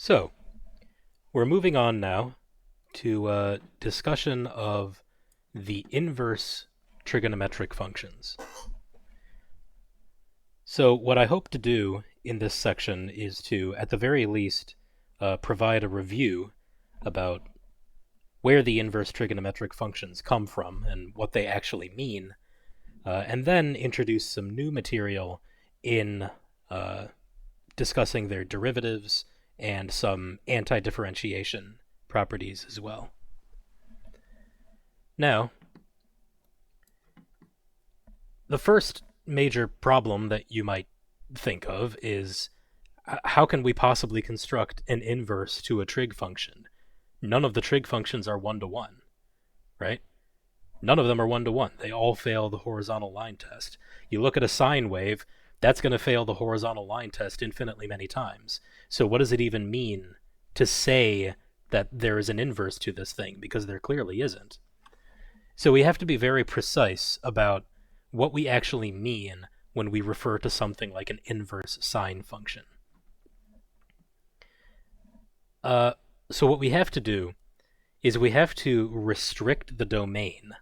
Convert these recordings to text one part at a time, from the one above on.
So, we're moving on now to a discussion of the inverse trigonometric functions. So, what I hope to do in this section is to, at the very least, provide a review about where the inverse trigonometric functions come from and what they actually mean, and then introduce some new material in discussing their derivatives and some anti-differentiation properties as well. Now, the first major problem that you might think of is how can we possibly construct an inverse to a trig function? None of the trig functions are one-to-one, right? None of them are one-to-one. They all fail the horizontal line test. You look at a sine wave, that's going to fail the horizontal line test infinitely many times. So what does it even mean to say that there is an inverse to this thing? Because there clearly isn't. So we have to be very precise about what we actually mean when we refer to something like an inverse sine function. So what we have to do is we have to restrict the domain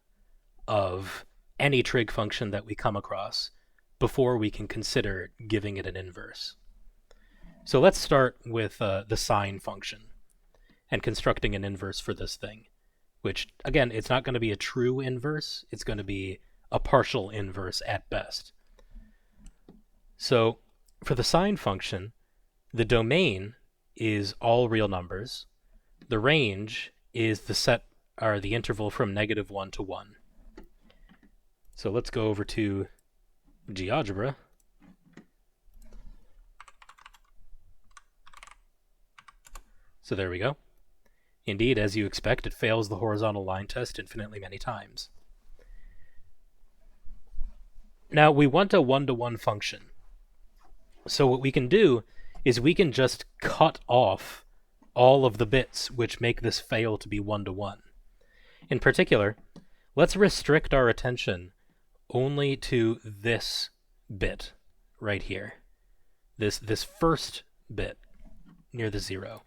of any trig function that we come across before we can consider giving it an inverse. So let's start with the sine function and constructing an inverse for this thing, which, again, it's not going to be a true inverse. It's going to be a partial inverse at best. So for the sine function, the domain is all real numbers. The range is the interval from -1 to 1. So let's go over to GeoGebra. So there we go. Indeed, as you expect, it fails the horizontal line test infinitely many times. Now, we want a one-to-one function. So what we can do is we can just cut off all of the bits which make this fail to be one-to-one. In particular, let's restrict our attention only to this bit right here. This first bit near the 0.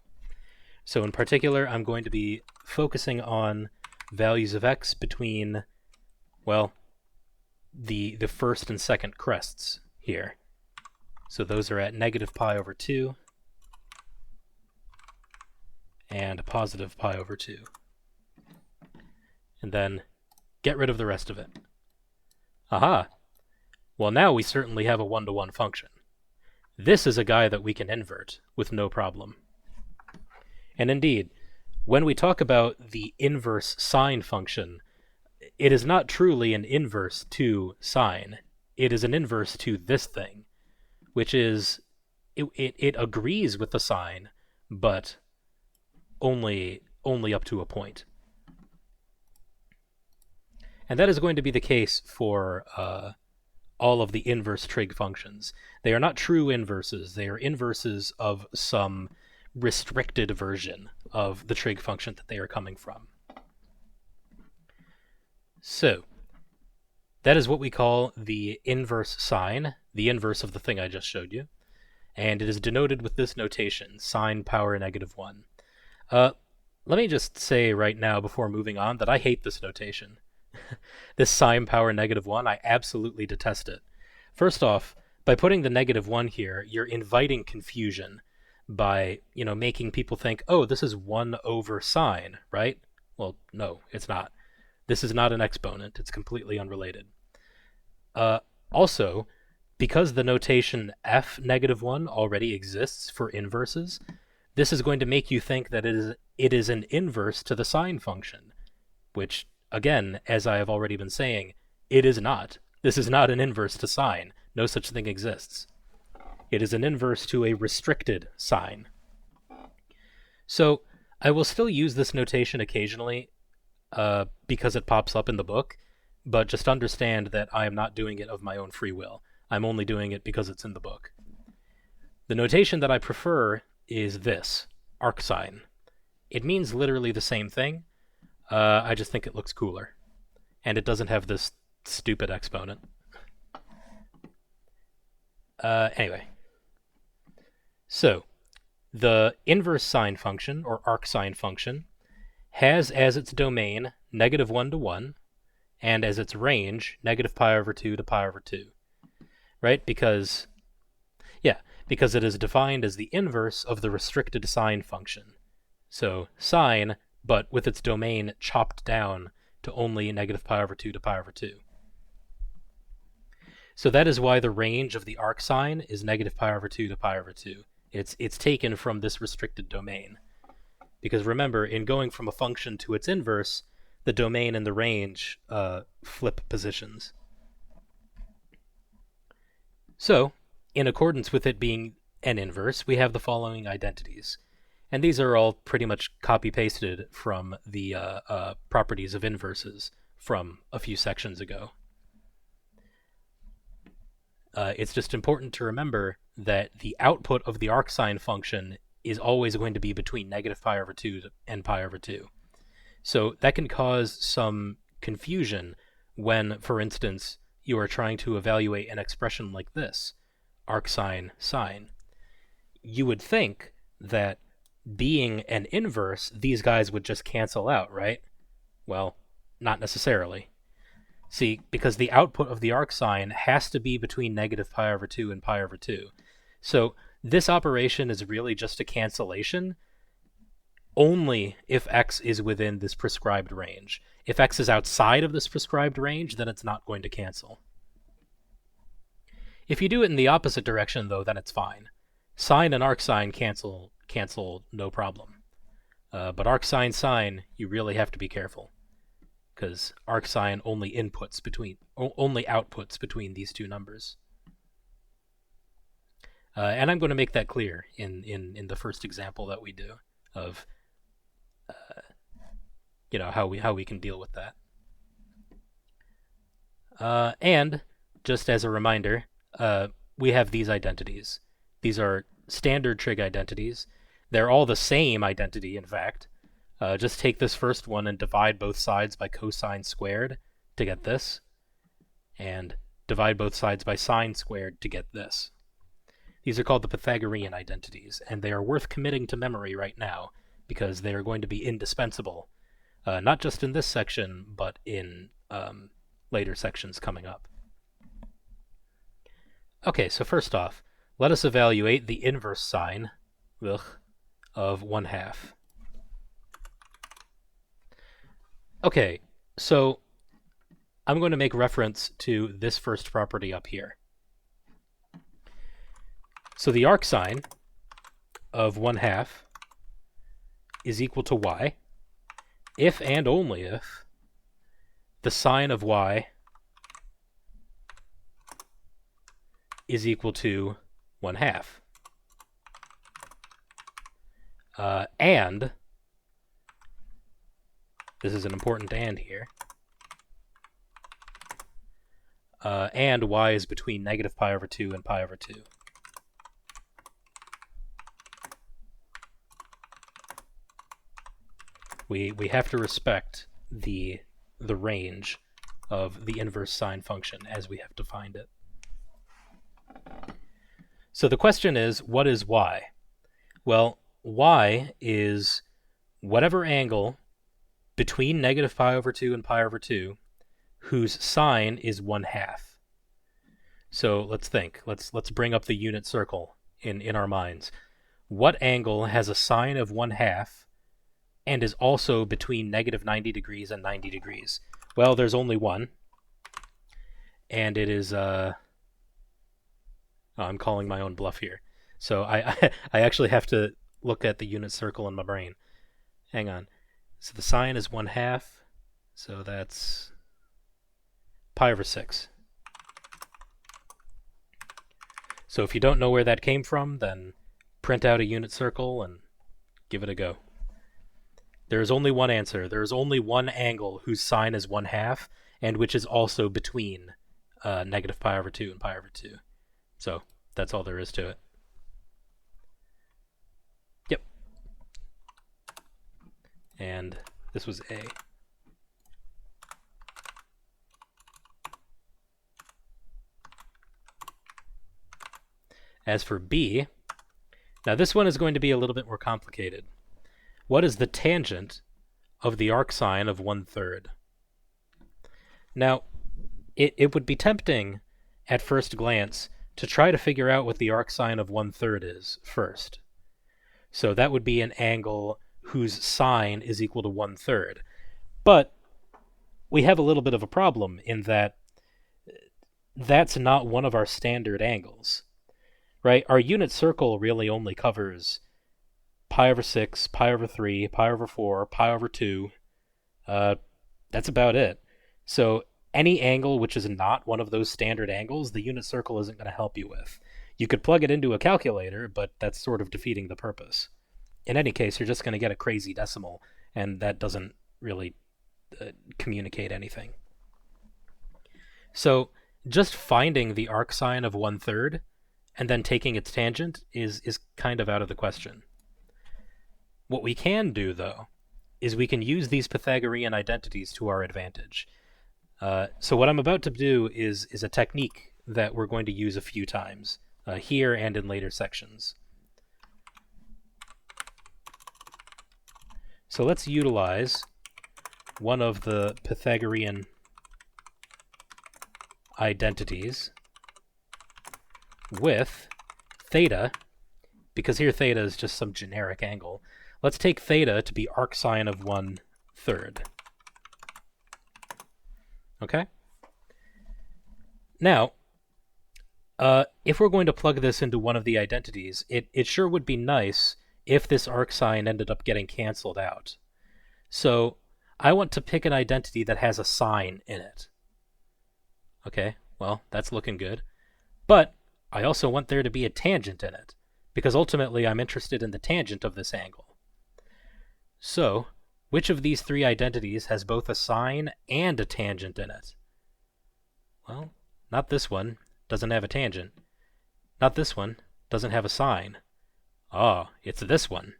So in particular, I'm going to be focusing on values of x between, well, the first and second crests here. So those are at -π/2 and +π/2. And then get rid of the rest of it. Aha! Well, now we certainly have a one-to-one function. This is a guy that we can invert with no problem. And indeed, when we talk about the inverse sine function, it is not truly an inverse to sine. It is an inverse to this thing, which is, it agrees with the sine, but only up to a point. And that is going to be the case for all of the inverse trig functions. They are not true inverses. They are inverses of some restricted version of the trig function that they are coming from. So, that is what we call the inverse sine, the inverse of the thing I just showed you. And it is denoted with this notation, sine power -1. Let me just say right now, before moving on, that I hate this notation. This sine power -1, I absolutely detest it. First off, by putting the -1 here, you're inviting confusion by, making people think, oh, this is 1 over sine, right? Well, no, it's not. This is not an exponent. It's completely unrelated. Also, because the notation f -1 already exists for inverses, this is going to make you think that it is an inverse to the sine function, which, again, as I have already been saying, it is not. This is not an inverse to sine. No such thing exists. It is an inverse to a restricted sine. So I will still use this notation occasionally because it pops up in the book, but just understand that I am not doing it of my own free will. I'm only doing it because it's in the book. The notation that I prefer is this, arcsine. It means literally the same thing. I just think it looks cooler. And it doesn't have this stupid exponent. Anyway. So, The inverse sine function, or arcsine function, has as its domain -1 to 1, and as its range -π/2 to π/2, right? Because it is defined as the inverse of the restricted sine function. So sine, but with its domain chopped down to only -π/2 to π/2. So that is why the range of the arcsine is -π/2 to π/2. It's taken from this restricted domain. Because remember, in going from a function to its inverse, the domain and the range flip positions. So, in accordance with it being an inverse, we have the following identities. And these are all pretty much copy-pasted from the properties of inverses from a few sections ago. It's just important to remember that the output of the arcsine function is always going to be between -π/2 and π/2. So that can cause some confusion when, for instance, you are trying to evaluate an expression like this, arcsine sine. You would think that being an inverse, these guys would just cancel out, right? Well, not necessarily. See, because the output of the arcsine has to be between -π/2 and π/2. So this operation is really just a cancellation only if x is within this prescribed range. If x is outside of this prescribed range, then it's not going to cancel. If you do it in the opposite direction, though, then it's fine. Sine and arcsine cancel no problem. But arcsine sine, you really have to be careful, because arcsine only outputs between these two numbers. And I'm going to make that clear in the first example that we do of how we can deal with that. And just as a reminder, we have these identities. These are standard trig identities. They're all the same identity, in fact. Just take this first one and divide both sides by cosine squared to get this, and divide both sides by sine squared to get this. These are called the Pythagorean identities, and they are worth committing to memory right now, because they are going to be indispensable, not just in this section, but in later sections coming up. Okay, so first off, let us evaluate the inverse sine of 1/2. Okay, so I'm going to make reference to this first property up here. So the arcsine of 1/2 is equal to y if and only if the sine of y is equal to 1/2. And, this is an important and here, and y is between -π/2 and π/2. We have to respect the range of the inverse sine function as we have defined it. So the question is, what is y? Well, y is whatever angle between -π/2 and π/2 whose sine is 1/2. So let's think. Let's bring up the unit circle in our minds. What angle has a sine of 1/2 and is also between -90 degrees and 90 degrees? Well, there's only one, and it is I'm calling my own bluff here. So I actually have to look at the unit circle in my brain. Hang on. So the sine is 1/2, so that's π/6. So if you don't know where that came from, then print out a unit circle and give it a go. There is only one answer. There is only one angle whose sine is 1/2, and which is also between -π/2 and π/2. So that's all there is to it. Yep. And this was A. As for B, Now this one is going to be a little bit more complicated. What is the tangent of the arcsine of 1/3? Now, it would be tempting at first glance to try to figure out what the arcsine of 1/3 is first. So that would be an angle whose sine is equal to 1/3. But we have a little bit of a problem in that that's not one of our standard angles, right? Our unit circle really only covers pi over 6, pi over 3, pi over 4, pi over 2. That's about it. So any angle which is not one of those standard angles, the unit circle isn't going to help you with. You could plug it into a calculator, but that's sort of defeating the purpose. In any case, you're just going to get a crazy decimal, and that doesn't really communicate anything. So just finding the arcsine of 1/3 and then taking its tangent is kind of out of the question. What we can do, though, is we can use these Pythagorean identities to our advantage. So what I'm about to do is a technique that we're going to use a few times, here and in later sections. So let's utilize one of the Pythagorean identities with theta, because here theta is just some generic angle. Let's take theta to be arcsine of 1/3. Okay? Now, if we're going to plug this into one of the identities, it sure would be nice if this arcsine ended up getting canceled out. So I want to pick an identity that has a sine in it. Okay, well, that's looking good. But I also want there to be a tangent in it, because ultimately I'm interested in the tangent of this angle. So, which of these three identities has both a sine and a tangent in it? Well, not this one, doesn't have a tangent. Not this one, doesn't have a sine. Ah, it's this one.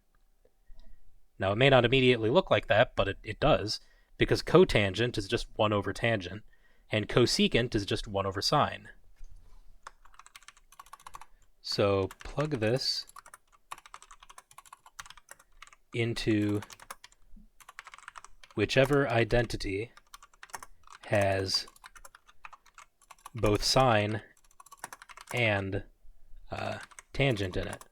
Now, it may not immediately look like that, but it does, because cotangent is just 1 over tangent, and cosecant is just 1 over sine. So plug this into whichever identity has both sine and tangent in it.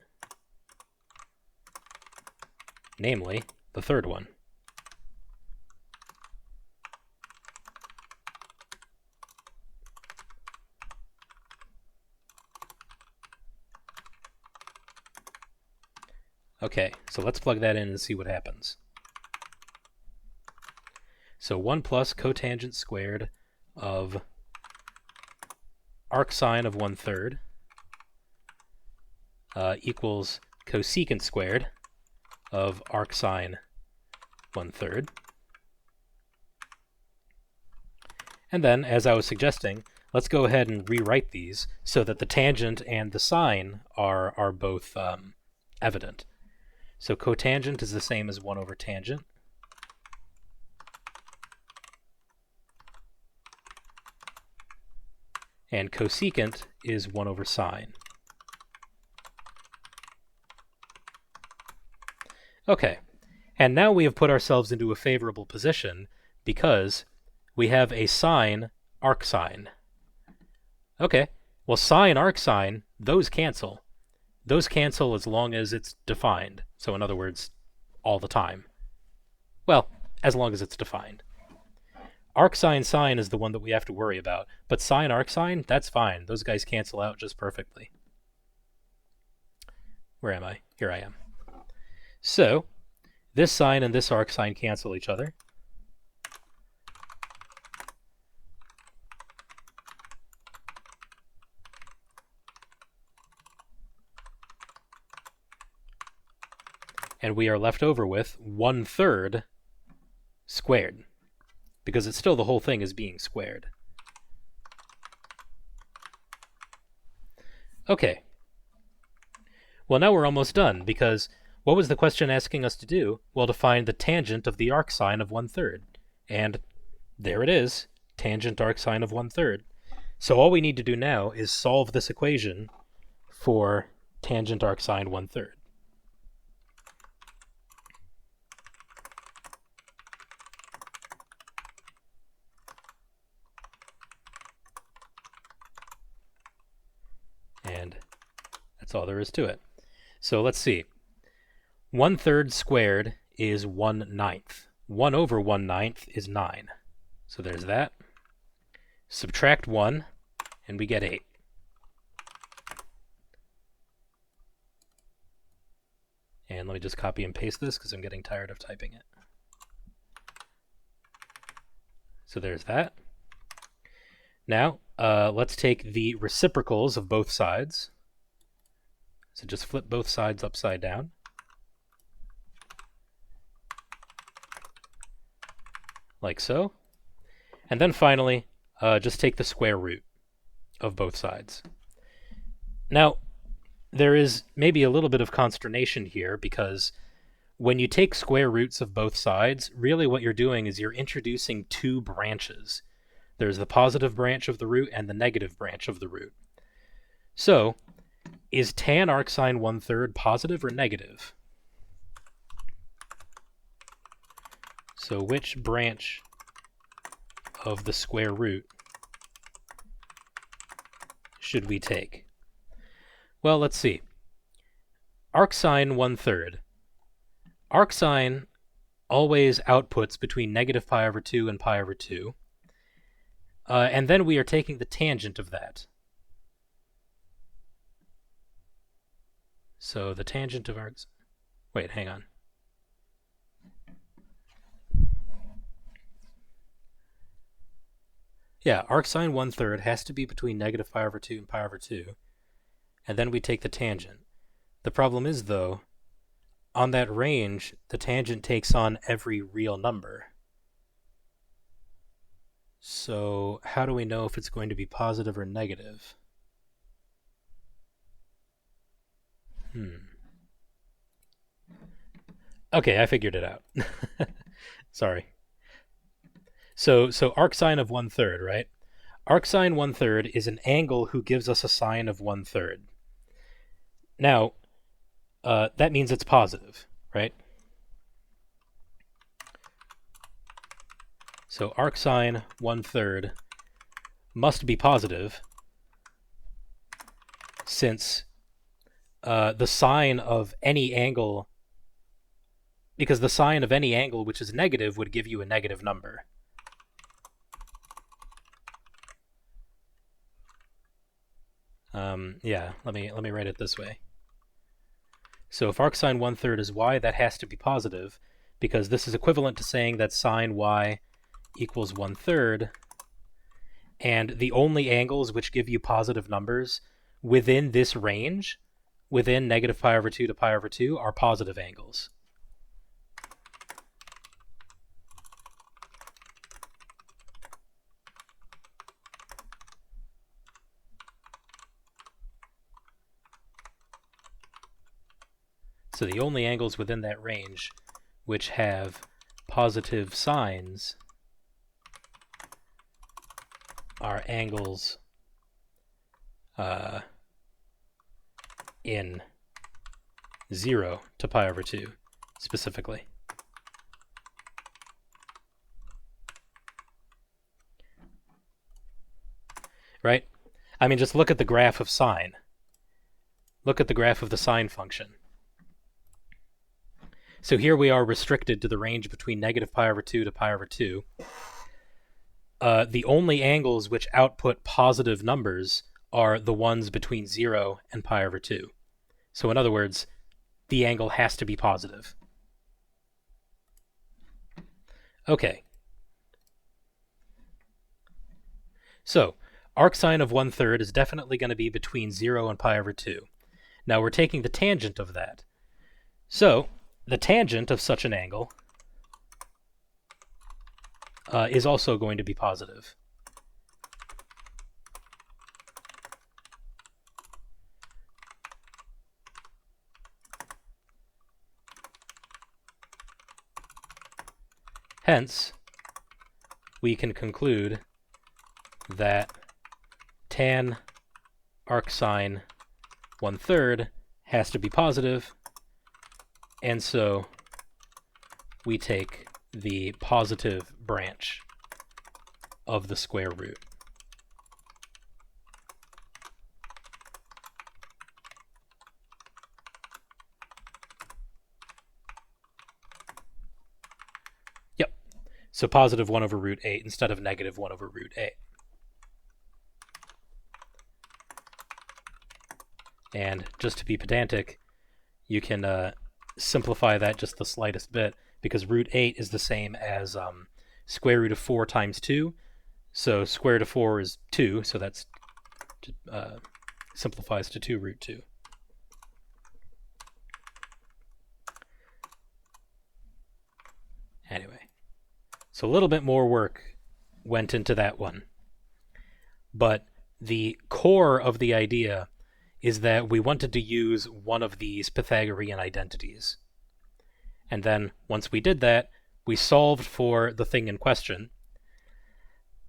Namely, the third one. Okay, so let's plug that in and see what happens. So 1 plus cotangent squared of arcsine of 1/3 equals cosecant squared of arcsine 1/3. And then, as I was suggesting, let's go ahead and rewrite these so that the tangent and the sine are both evident. So cotangent is the same as 1 over tangent. And cosecant is 1 over sine. Okay, and now we have put ourselves into a favorable position because we have a sine arcsine. Okay, well, sine arcsine, those cancel. Those cancel as long as it's defined. So in other words, all the time. Well, as long as it's defined. Arcsine sine is the one that we have to worry about, but sine arcsine, that's fine. Those guys cancel out just perfectly. Where am I? Here I am. So, this sine and this arcsine cancel each other. And we are left over with 1/3 squared, because it's still the whole thing is being squared. Okay. Well, now we're almost done, because what was the question asking us to do? Well, to find the tangent of the arcsine of 1/3. And there it is, tangent arcsine of 1/3. So all we need to do now is solve this equation for tangent arcsine 1/3. That's all there is to it. So let's see. 1/3 squared is 1/9. 1 over 1/9 is 9. So there's that. Subtract 1, and we get 8. And let me just copy and paste this because I'm getting tired of typing it. So there's that. Now, let's take the reciprocals of both sides. So just flip both sides upside down. Like so. And then finally, just take the square root of both sides. Now, there is maybe a little bit of consternation here because when you take square roots of both sides, really what you're doing is you're introducing two branches. There's the positive branch of the root and the negative branch of the root. So, is tan arcsine 1/3 positive or negative? So which branch of the square root should we take? Well, let's see. Arcsine 1/3. Arcsine always outputs between negative pi over 2 and pi over 2. And then we are taking the tangent of that. So the tangent of arcs... Wait, hang on. Yeah, arcsine 1/3 has to be between negative pi over 2 and pi over 2. And then we take the tangent. The problem is, though, on that range, the tangent takes on every real number. So how do we know if it's going to be positive or negative? Okay, I figured it out. Sorry. So arcsine of 1/3, right? Arcsine 1/3 is an angle who gives us a sine of 1/3. Now, that means it's positive, right? So arcsine 1/3 must be positive since the sine of any angle, because the sine of any angle which is negative would give you a negative number. Yeah, let me write it this way. So if arcsine 1/3 is y, that has to be positive, because this is equivalent to saying that sine y equals 1/3, and the only angles which give you positive numbers within this range, within negative pi over 2 to pi over 2, are positive angles. So the only angles within that range which have positive signs are angles in 0 to pi over 2, specifically. Right? I mean, just look at the graph of sine. Look at the graph of the sine function. So here we are restricted to the range between negative pi over 2 to pi over 2. The only angles which output positive numbers are the ones between 0 and pi over 2. So in other words, the angle has to be positive. Okay. So arcsine of 1/3 is definitely going to be between 0 and pi over 2. Now we're taking the tangent of that. So the tangent of such an angle is also going to be positive. Hence, we can conclude that tan arcsine 1/3 has to be positive, and so we take the positive branch of the square root. So positive 1 over root 8 instead of negative 1 over root 8. And just to be pedantic, you can simplify that just the slightest bit, because root 8 is the same as square root of 4 times 2. So square root of 4 is 2, so that's simplifies to 2 root 2. Anyway, so a little bit more work went into that one. But the core of the idea is that we wanted to use one of these Pythagorean identities. And then once we did that, we solved for the thing in question.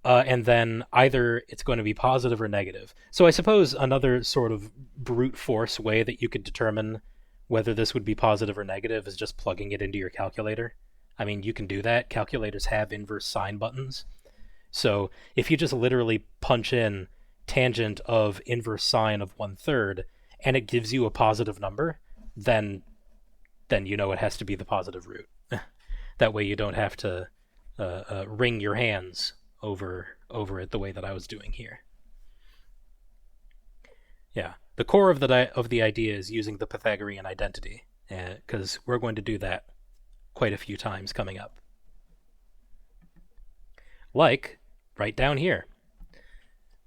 And then either it's going to be positive or negative. So I suppose another sort of brute force way that you could determine whether this would be positive or negative is just plugging it into your calculator. I mean, you can do that. Calculators have inverse sine buttons. So if you just literally punch in tangent of inverse sine of 1/3 and it gives you a positive number, then you know it has to be the positive root. That way you don't have to wring your hands over it the way that I was doing here. Yeah, the core of the idea is using the Pythagorean identity, because we're going to do that quite a few times coming up. Like right down here.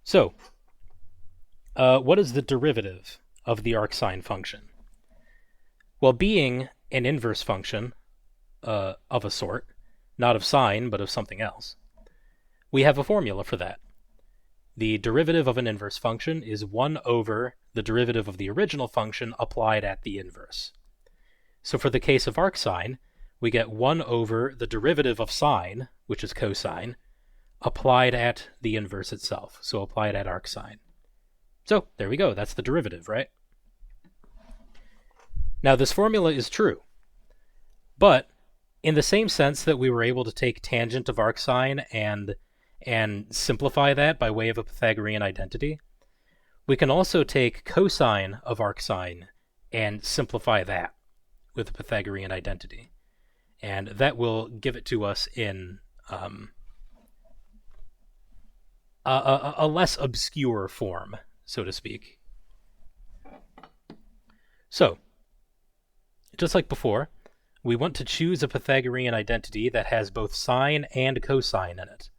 So, what is the derivative of the arcsine function? Well, being an inverse function of a sort, not of sine, but of something else, we have a formula for that. The derivative of an inverse function is 1 over the derivative of the original function applied at the inverse. So for the case of arcsine, we get 1 over the derivative of sine, which is cosine, applied at the inverse itself, so applied at arcsine. So there we go, that's the derivative, right? Now this formula is true, but in the same sense that we were able to take tangent of arcsine and simplify that by way of a Pythagorean identity, we can also take cosine of arcsine and simplify that with a Pythagorean identity. And that will give it to us in a less obscure form, so to speak. So, just like before, we want to choose a Pythagorean identity that has both sine and cosine in it.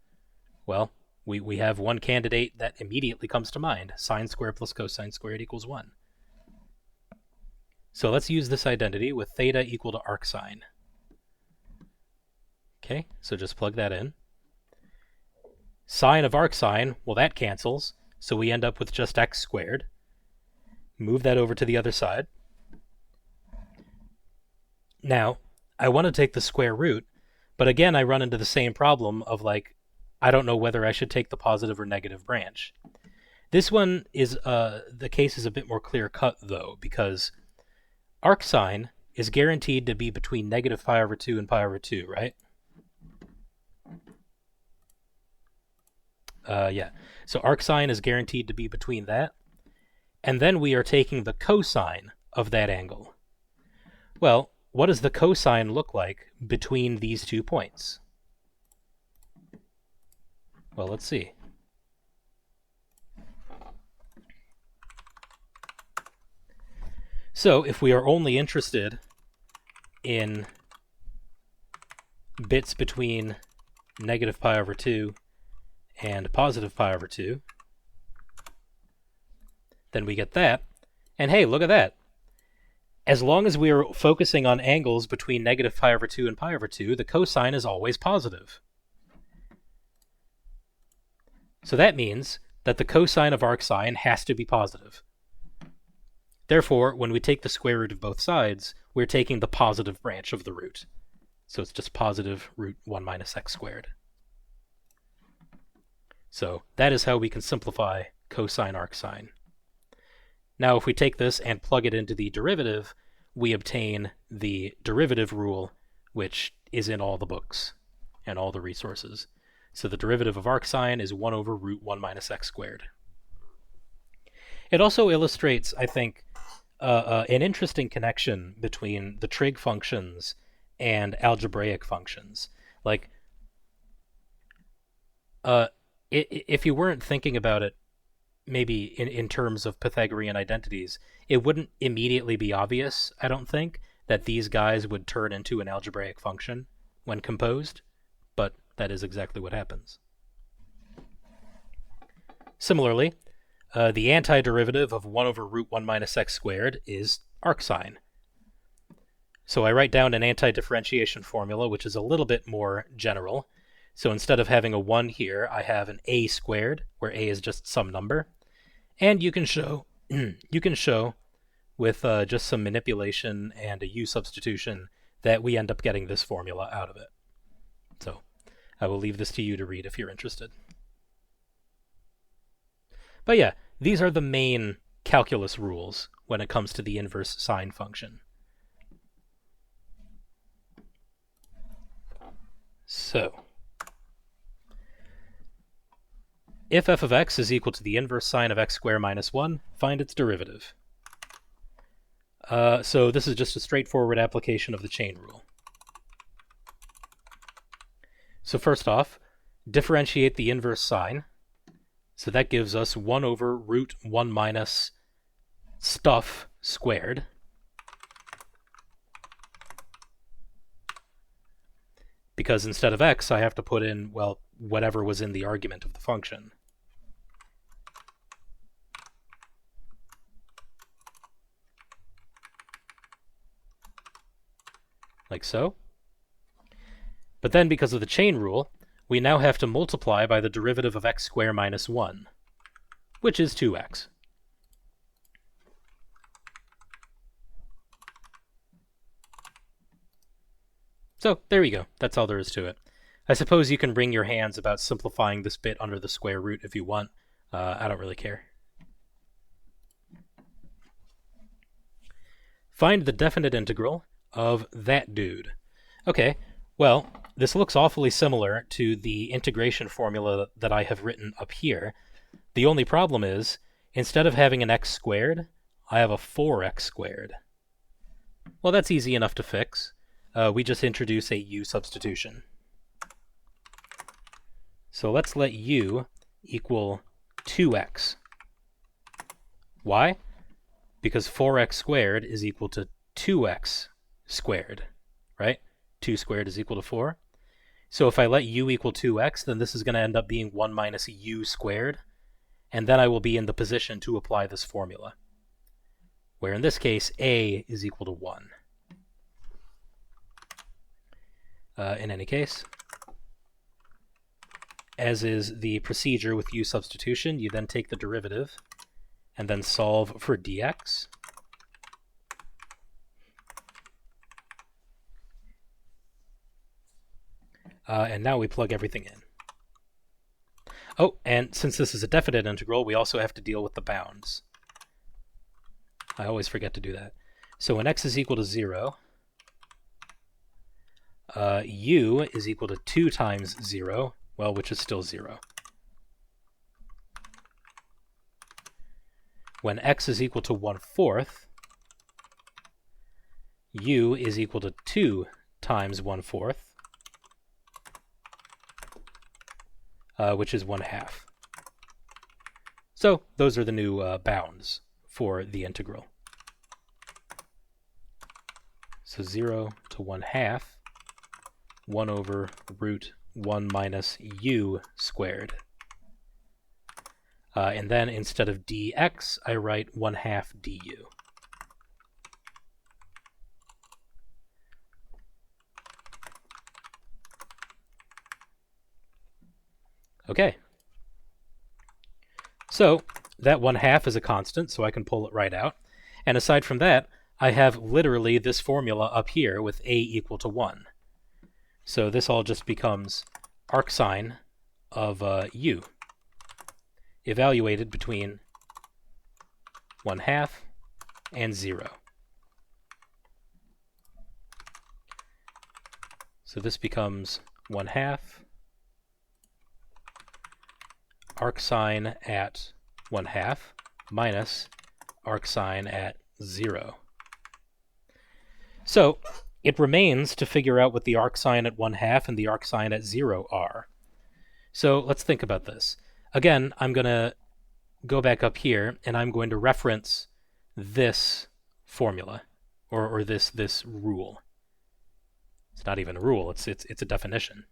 Well, we have one candidate that immediately comes to mind. Sine squared plus cosine squared equals 1. So let's use this identity with theta equal to arcsine. Okay, so just plug that in. Sine of arcsine, well, that cancels, so we end up with just x squared. Move that over to the other side. Now, I want to take the square root, but again, I run into the same problem of, like, I don't know whether I should take the positive or negative branch. This one is, the case is a bit more clear-cut, though, because arcsine is guaranteed to be between negative pi over 2 and pi over 2, right? Yeah. So arcsine is guaranteed to be between that. And then we are taking the cosine of that angle. Well, what does the cosine look like between these 2 points? Well, let's see. So if we are only interested in bits between negative pi over 2 and positive pi over 2, then we get that. And hey, look at that. As long as we are focusing on angles between negative pi over 2 and pi over 2, the cosine is always positive. So that means that the cosine of arcsine has to be positive. Therefore, when we take the square root of both sides, we're taking the positive branch of the root. So it's just positive root 1 minus x squared. So that is how we can simplify cosine arcsine. Now if we take this and plug it into the derivative, we obtain the derivative rule, which is in all the books and all the resources. So the derivative of arcsine is 1 over root 1 minus x squared. It also illustrates, I think, an interesting connection between the trig functions and algebraic functions. Like, If you weren't thinking about it, maybe in terms of Pythagorean identities, it wouldn't immediately be obvious, I don't think, that these guys would turn into an algebraic function when composed, but that is exactly what happens. Similarly, the antiderivative of 1 over root 1 minus x squared is arcsine. So I write down an antidifferentiation formula, which is a little bit more general. So instead of having a 1 here, I have an a squared, where a is just some number. And you can show with just some manipulation and a u substitution that we end up getting this formula out of it. So I will leave this to you to read if you're interested. But yeah, these are the main calculus rules when it comes to the inverse sine function. So, if f of x is equal to the inverse sine of x squared minus 1, find its derivative. So this is just a straightforward application of the chain rule. So first off, differentiate the inverse sine. So that gives us 1 over root 1 minus stuff squared. Because instead of x, I have to put in, well, whatever was in the argument of the function. Like so. But then because of the chain rule, we now have to multiply by the derivative of x squared minus 1, which is 2x. So there you go. That's all there is to it. I suppose you can wring your hands about simplifying this bit under the square root if you want. I don't really care. Find the definite integral of that dude. Okay, well, this looks awfully similar to the integration formula that I have written up here. The only problem is, instead of having an x squared, I have a 4x squared. Well, that's easy enough to fix. We just introduce a u substitution. So let's let u equal 2x. Why? Because 4x squared is equal to 2x squared, right? 2 squared is equal to 4. So if I let u equal 2x, then this is going to end up being 1 minus u squared, and then I will be in the position to apply this formula, where in this case a is equal to 1. In any case, as is the procedure with u substitution, you then take the derivative and then solve for dx. And now we plug everything in. Oh, and since this is a definite integral, we also have to deal with the bounds. I always forget to do that. So when x is equal to 0, u is equal to 2 times 0, well, which is still 0. When x is equal to 1/4, u is equal to 2 times 1/4, which is 1/2. So those are the new bounds for the integral. So 0 to 1/2, 1 over root 1 minus u squared. And then instead of dx, I write 1/2 du. Okay. So that 1/2 is a constant, so I can pull it right out. And aside from that, I have literally this formula up here with a equal to 1. So this all just becomes arcsine of u, evaluated between 1/2 and 0. So this becomes 1/2 arcsine at 1/2 minus arcsine at 0. So it remains to figure out what the arcsine at 1/2 and the arcsine at 0 are. So let's think about this. Again, I'm going to go back up here, and I'm going to reference this formula, or this rule. It's not even a rule, it's a definition.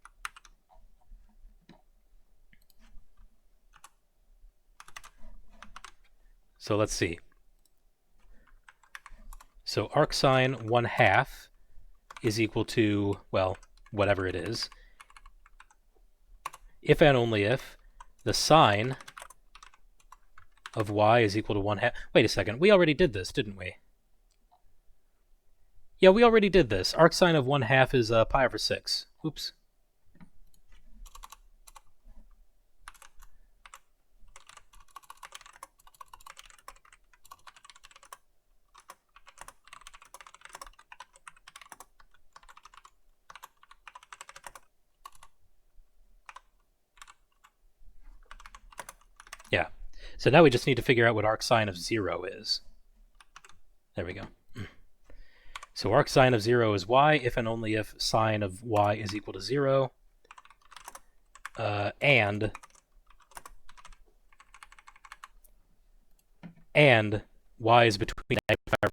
So let's see. So arcsine 1/2 is equal to, well, whatever it is, if and only if the sine of y is equal to 1/2. Wait a second, we already did this, didn't we? Yeah, we already did this. Arcsine of 1/2 is pi over 6. Oops. Yeah. So now we just need to figure out what arcsine of 0 is. There we go. So arcsine of 0 is y, if and only if sine of y is equal to 0, and y is between -5